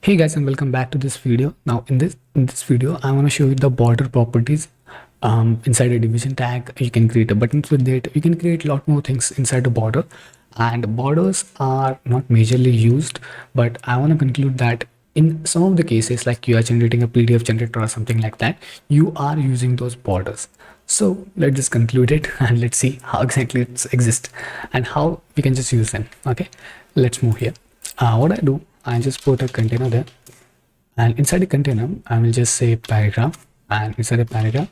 Hey guys, and welcome back to this video. Now in this video I want to show you the border properties. Inside a division tag you can create a buttons with it. You can create a lot more things inside the border, and borders are not majorly used, but I want to conclude that in some of the cases, like you are generating a PDF generator or something like that, you are using those borders. So let's just conclude it and let's see how exactly it exists and how we can just use them. Okay, let's move here. What I do, I just put a container there, and inside the container I will just say paragraph, and inside the paragraph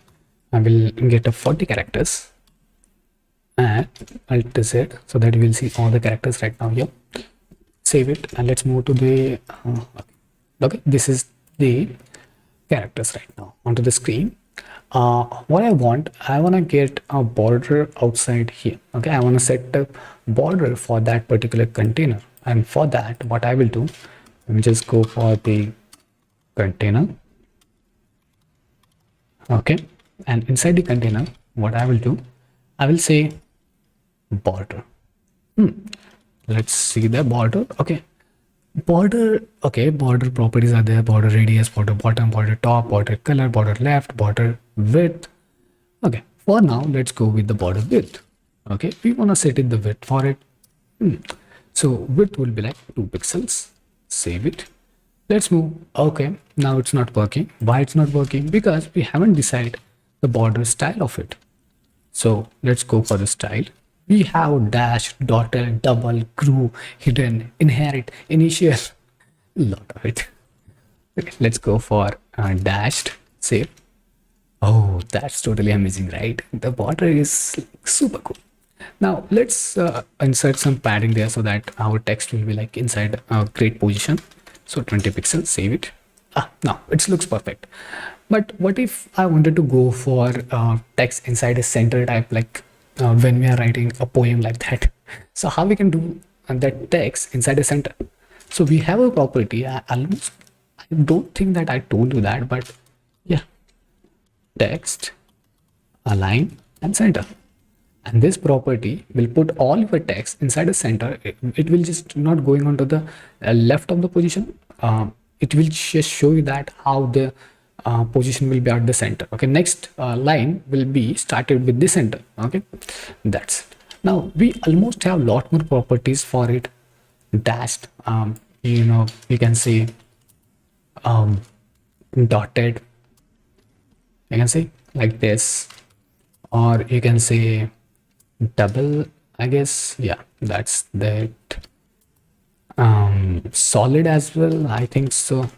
I will get a 40 characters and Alt Z, so that you will see all the characters right now here. Save it and let's move to the okay, this is the characters right now onto the screen. What I want to get a border outside here. Okay, I want to set a border for that particular container, and for that what I will do, let me just go for the container. Okay, and inside the container what I will do, I will say border. Let's see the border. Okay, border properties are there: border radius, border bottom, border top, border color, border left, border width. Okay, for now let's go with the border width. Okay, we want to set it the width for it. So width will be like 2 pixels. Save it. Let's move. Okay, now it's not working. Why it's not working? Because we haven't decided the border style of it. So let's go for the style. We have dash, dotted, double, grew, hidden, inherit, initial, lot of it. Okay, let's go for dashed. Save. Oh, that's totally amazing, right? The border is super cool. Now let's insert some padding there so that our text will be like inside a great position. So 20 pixels, save it. Now it looks perfect. But what if I wanted to go for text inside a center type, like when we are writing a poem like that? So how we can do that text inside a center? So we have a property. I don't think that I told you that, but yeah, text, align, and center. And this property will put all your text inside a center. It will just not going on to the left of the position. It will just show you that how the position will be at the center. Okay, next line will be started with the center. Okay, that's it. Now we almost have a lot more properties for it. Dashed, you can say dotted, you can say like this, or you can say double, I guess. Yeah, that's that. Solid as well, I think so.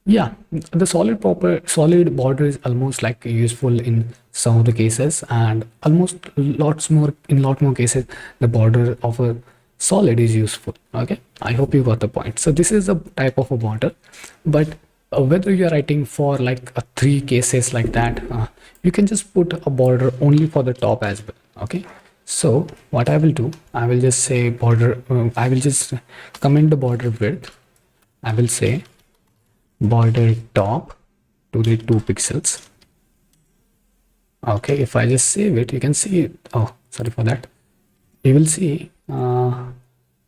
Yeah, the solid border is almost like useful in some of the cases, and almost lot more cases the border of a solid is useful. Okay, I hope you got the point. So this is a type of a border, but whether you are writing for like 3 cases like that, you can just put a border only for the top as well. Okay, so what I will do, I will just say border, I will just comment the border width. I will say border top to the 2 pixels. Okay, if I just save it, you can see it. Oh, sorry for that. You will see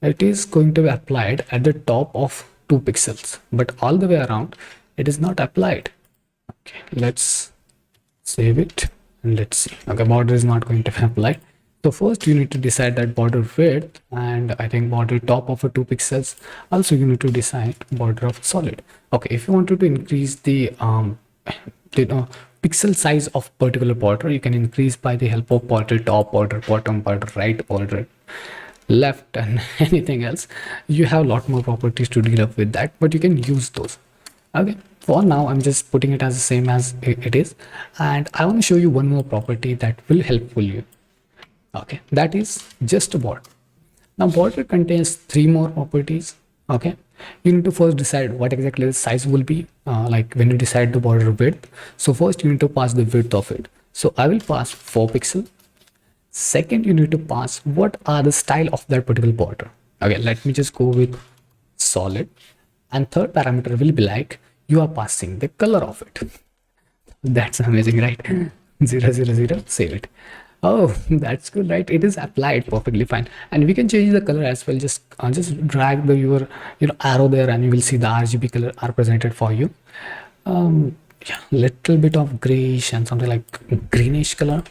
it is going to be applied at the top of 2 pixels, but all the way around it is not applied. Okay, let's save it and let's see. Okay, border is not going to be applied. So first you need to decide that border width, and I think border top of a 2 pixels. Also you need to decide border of solid. Okay, if you wanted to increase the pixel size of particular border, you can increase by the help of border top, border bottom, border right, border left, and anything else. You have a lot more properties to deal up with that, but you can use those. Okay, for now I'm just putting it as the same as it is, and I want to show you one more property that will helpful you. Okay, that is just a border. Now border contains 3 more properties. Okay, you need to first decide what exactly the size will be, like when you decide the border width. So first you need to pass the width of it. So I will pass 4 pixel. Second, you need to pass what are the style of that particular border. Okay, let me just go with solid. And third parameter will be like you are passing the color of it. That's amazing, right? 000, save it. Oh, that's good, right? It is applied perfectly fine, and we can change the color as well. Just drag the your arrow there, and you will see the RGB color are presented for you. Yeah, little bit of grayish and something like greenish color.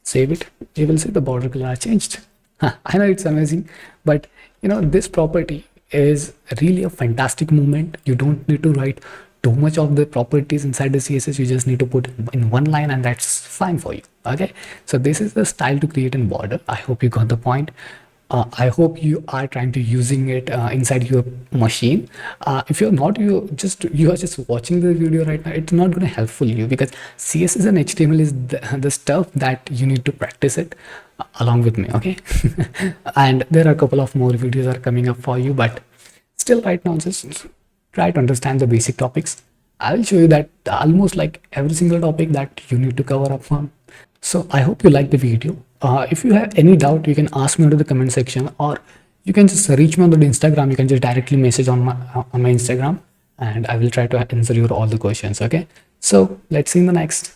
Save it. You will see the border color are changed. I know it's amazing, but this property is really a fantastic movement. You don't need to write too much of the properties inside the CSS. You just need to put in one line, and that's fine for you. Okay, so this is the style to create in border. I hope you got the point. I hope you are trying to using it inside your machine. If you're not, you are just watching the video right now. It's not going to helpful you, because CSS and HTML is the stuff that you need to practice it along with me. Okay, and there are a couple of more videos are coming up for you, but still right now just try to understand the basic topics. I will show you that almost like every single topic that you need to cover up on. So I hope you like the video. If you have any doubt, you can ask me under the comment section, or you can just reach me on the Instagram. You can just directly message on my Instagram, and I will try to answer your all the questions. Okay, so let's see in the next.